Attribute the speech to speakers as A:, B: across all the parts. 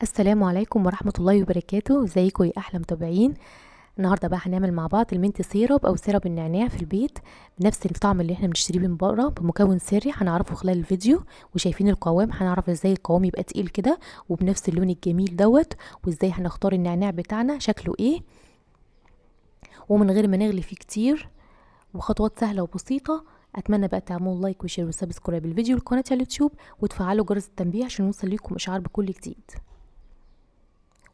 A: السلام عليكم ورحمة الله وبركاته. ازيكم يا احلى متابعين؟ النهارده بقى هنعمل مع بعض المنت سيرب او سيرب النعناع في البيت بنفس الطعم اللي احنا بنشتريه من بره، بمكون سري هنعرفه خلال الفيديو. وشايفين القوام، هنعرف ازاي القوام يبقى تقيل كده وبنفس اللون الجميل دوت، وازاي هنختار النعناع بتاعنا شكله ايه ومن غير ما نغلي فيه كتير، وخطوات سهلة وبسيطة. اتمنى بقى تعملوا لايك وشير وسبسكرايب الفيديو لقناة اليوتيوب وتفعلوا جرس التنبيه عشان يوصل لكم اشعار بكل جديد.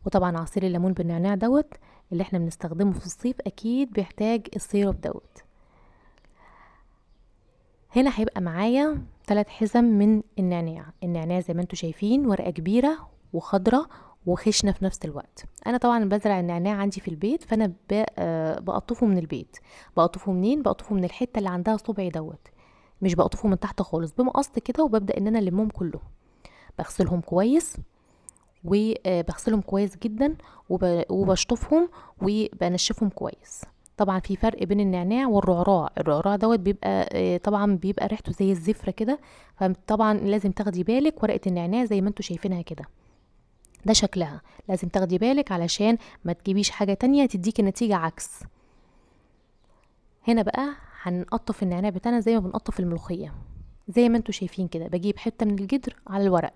A: وطبعا عصير الليمون بالنعناع دوت اللي احنا بنستخدمه في الصيف اكيد بيحتاج السيرب دوت. هنا هيبقى معايا 3 حزم من النعناع زي ما انتم شايفين، ورقة كبيرة وخضرة وخشنة في نفس الوقت. انا طبعا بزرع النعناع عندي في البيت، فانا بقطفه من البيت. بقطفه منين؟ بقطفه من الحتة اللي عندها صبعي دوت، مش بقطفه من تحت خالص، بمقص كده، وببدأ ان انا المهم كلهم. بغسلهم كويس وبغسلهم كويس جدا وبشطفهم وبنشفهم كويس. طبعا في فرق بين النعناع والرعراع. الرعراع دوت بيبقى طبعا بيبقى ريحته زي الزفرة كده، فطبعا لازم تاخدي بالك. ورقة النعناع زي ما انتوا شايفينها كده، ده شكلها، لازم تاخدي بالك علشان ما تجيبيش حاجة تانية تديكي نتيجة عكس. هنا بقى هنقطف النعناع بتاعنا زي ما بنقطف الملوخية، زي ما انتوا شايفين كده. بجيب حتة من الجدر على الورق.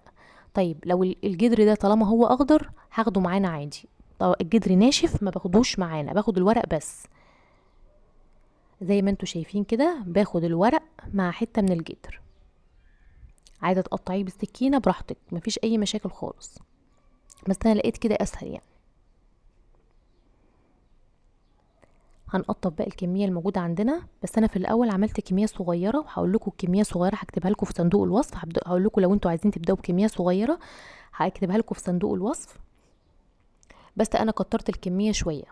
A: طيب لو الجدر ده طالما هو اخضر هاخده معانا عادي. طب الجدر ناشف ما باخدوش معانا، باخد الورق بس. زي ما انتوا شايفين كده باخد الورق مع حتة من الجدر. عايزة تقطعيه بالسكينة براحتك، مفيش اي مشاكل خالص، بس انا لقيت كده اسهل يعني. هنقطف بقى الكمية الموجودة عندنا، بس انا في الاول عملت كمية صغيرة وهقول لكم الكمية صغيرة هكتبها لكم في صندوق الوصف. هقول لكم لو انتوا عايزين تبداوا بكمية صغيرة هكتبها لكم في صندوق الوصف، بس انا كترت الكمية شوية.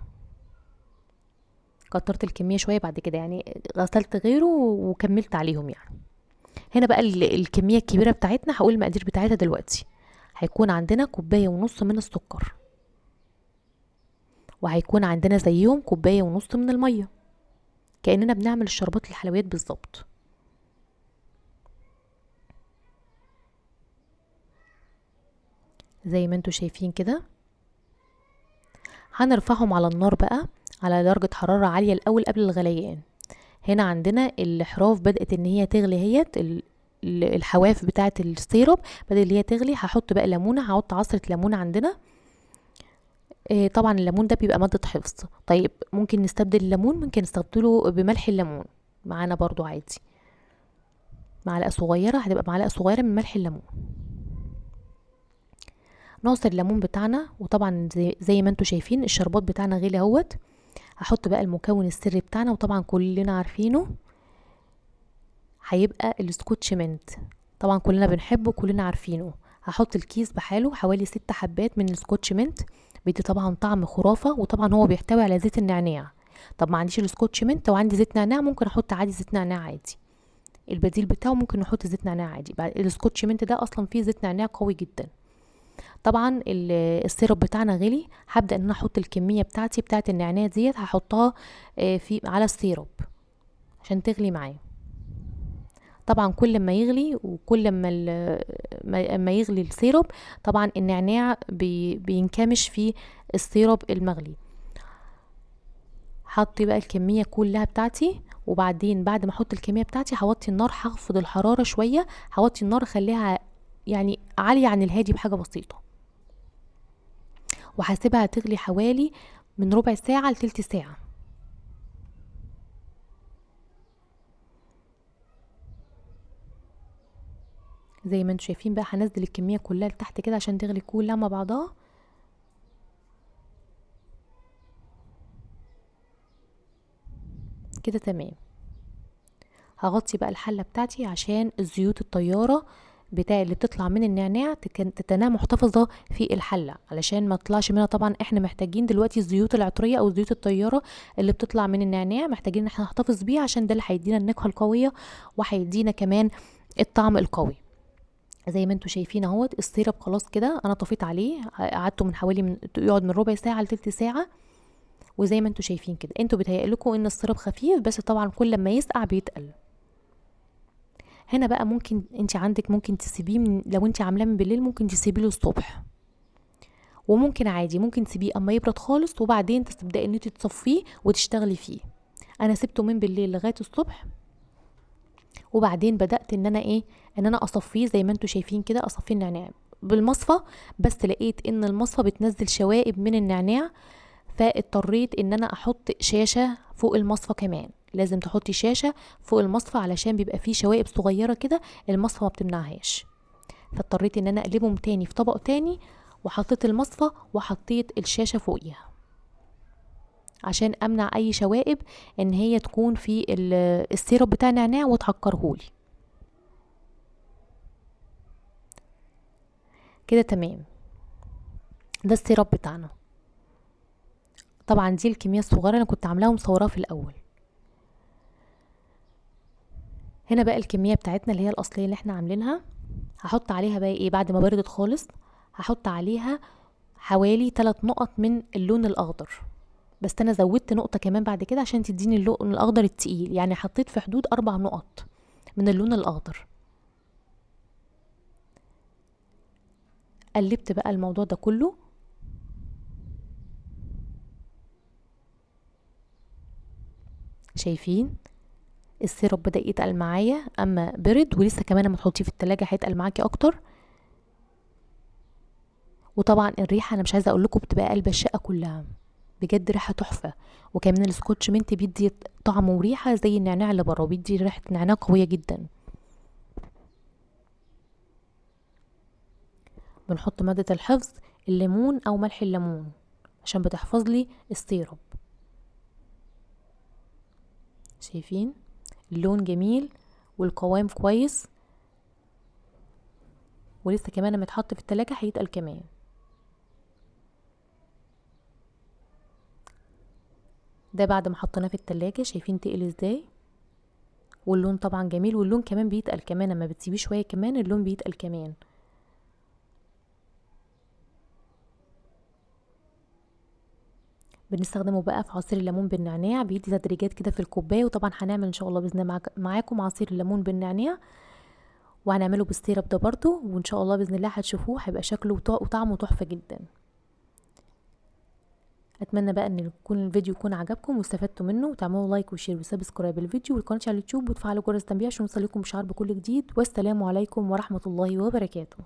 A: كترت الكمية شوية بعد كده يعني، غسلت غيره وكملت عليهم يعني. هنا بقى الكمية الكبيرة بتاعتنا هقول المقادير بتاعتها دلوقتي. هيكون عندنا 1.5 كوباية من السكر، وهيكون عندنا زيهم 1.5 كوباية من المية، كأننا بنعمل الشربات الحلويات بالظبط. زي ما انتوا شايفين كده. هنرفعهم على النار بقى على درجة حرارة عالية الأول قبل الغليان. هنا عندنا الحراف بدأت ان هي تغلي، الحواف بتاعة السيرب بدأت ان هي تغلي. هحط بقى ليمونة، هحط عصرة ليمونة عندنا. طبعا الليمون ده بيبقى مادة حفظ. طيب ممكن نستبدل الليمون، ممكن نستبدله بملح الليمون معانا برضو عادي. معلقة صغيرة، هتبقى معلقة صغيرة من ملح الليمون. نعصر الليمون بتاعنا، وطبعا زي ما انتوا شايفين الشربات بتاعنا غلي اهوت. هحط بقى المكون السري بتاعنا، وطبعا كلنا عارفينه، هيبقى السكوتش منت. طبعا كلنا بنحبه، كلنا عارفينه. هحط الكيس بحاله حوالي 6 حبات من السكوتش منت. بيدي طبعا طعم خرافة، وطبعا هو بيحتوي على زيت النعناع. طب ما عنديش السكوتش منت وعندي زيت نعناع، ممكن احط عادي زيت نعناع عادي. البديل بتاعه ممكن نحط زيت نعناع عادي. السكوتش منت ده اصلا فيه زيت نعناع قوي جدا. طبعا السيرب بتاعنا غلي. هبدا ان انا احط الكميه بتاعت النعناع ديت، هحطها في على السيرب عشان تغلي معايا. طبعا كل ما يغلي وكل ما يغلي السيرب، طبعا النعناع بينكمش في السيرب المغلي. حطي بقى الكميه كلها بتاعتي، وبعدين بعد ما احط الكميه بتاعتي هوطي النار، هخفض الحراره شويه. هوطي النار اخليها يعني عاليه عن الهادي بحاجه بسيطه، وهسيبها تغلي حوالي من ربع ساعه لتلت ساعه. زي ما انتم شايفين بقى هنزل الكميه كلها لتحت كده عشان تغلي كلها مع بعضها كده. تمام. هغطي بقى الحله بتاعتي عشان الزيوت الطياره بتاع اللي بتطلع من النعناع تتناه محتفظه في الحله، علشان ما تطلعش منها. طبعا احنا محتاجين دلوقتي الزيوت العطريه او الزيوت الطياره اللي بتطلع من النعناع، محتاجين ان احنا نحتفظ بيها عشان ده اللي هيدينا النكهه القويه وهيدينا كمان الطعم القوي. زي ما انتم شايفين اهوت السيرب خلاص كده، انا طفيت عليه، قعدته من حوالي يقعد من ربع ساعه لتلت ساعه. وزي ما انتم شايفين كده، انتوا بيتهيألكوا ان السيرب خفيف، بس طبعا كل ما يسقع بيتقل. هنا بقى ممكن انت عندك، ممكن تسيبيه لو انت عاملاه من بالليل ممكن تسيبيه له الصبح. وممكن عادي ممكن تسيبيه اما يبرد خالص وبعدين تبداي ان انت تصفيه وتشتغلي فيه. انا سبته من بالليل لغايه الصبح، وبعدين بدات ان انا ان انا اصفيه زي ما انتم شايفين كده، اصفيه النعناع بالمصفى. بس لقيت ان المصفى بتنزل شوائب من النعناع، فاضطريت ان انا احط شاشه فوق المصفى كمان. لازم تحطي شاشه فوق المصفى علشان بيبقى فيه شوائب صغيره كده المصفى ما بتمنعهاش. فاضطريت ان انا اقلبهم تاني في طبق تاني، وحطيت المصفى وحطيت الشاشه فوقيها عشان امنع اي شوائب ان هي تكون في السيرب بتاع النعناع وتعكرهولي كده. تمام، ده السيرب بتاعنا. طبعا دي الكميه الصغيره انا كنت عاملاها ومصوراها في الاول. هنا بقى الكميه بتاعتنا اللي هي الاصليه اللي احنا عاملينها. هحط عليها بقى بعد ما بردت خالص، هحط عليها حوالي 3 نقط من اللون الاخضر. بس انا زودت نقطه كمان بعد كده عشان تديني اللون الاخضر التقيل، يعني حطيت في حدود 4 نقط من اللون الاخضر. قلبت بقى الموضوع ده كله. شايفين السيرب بدأ يتقل معايا اما برد، ولسه كمان لما تحطيه في التلاجة هيتقل معاكي اكتر. وطبعا الريحه انا مش عايزه اقول لكم بتبقى قلب الشقه كلها، بجد ريحه تحفه. وكمان السكوتش منت بيدي طعم وريحه زي النعناع اللي بره، بيدي ريحه نعناع قويه جدا. بنحط ماده الحفظ الليمون او ملح الليمون عشان بتحفظ لي السيرب. شايفين اللون جميل والقوام كويس، ولسه كمان لما يتحط في التلاجة هيتقل كمان. ده بعد ما حطيناه في التلاجة شايفين تقل ازاي، واللون طبعا جميل، واللون كمان بيتقل كمان لما بتسيبيه شويه كمان اللون بيتقل كمان. بنستخدمه بقى في عصير الليمون بالنعناع، بيدي تدريجات كده في الكوبايه. وطبعا هنعمل ان شاء الله باذن الله معاكم عصير الليمون بالنعناع، وهنعمله بالسيرب ده برضو، وان شاء الله باذن الله هتشوفوه هيبقى شكله وطعمه تحفه جدا. اتمنى بقى ان يكون الفيديو يكون عجبكم واستفدتوا منه، وتعملوا لايك وشير وسبسكرايب للفيديو والقناه على اليوتيوب، وتفعلوا جرس التنبيه عشان يوصلكم اشعار بكل جديد. والسلام عليكم ورحمه الله وبركاته.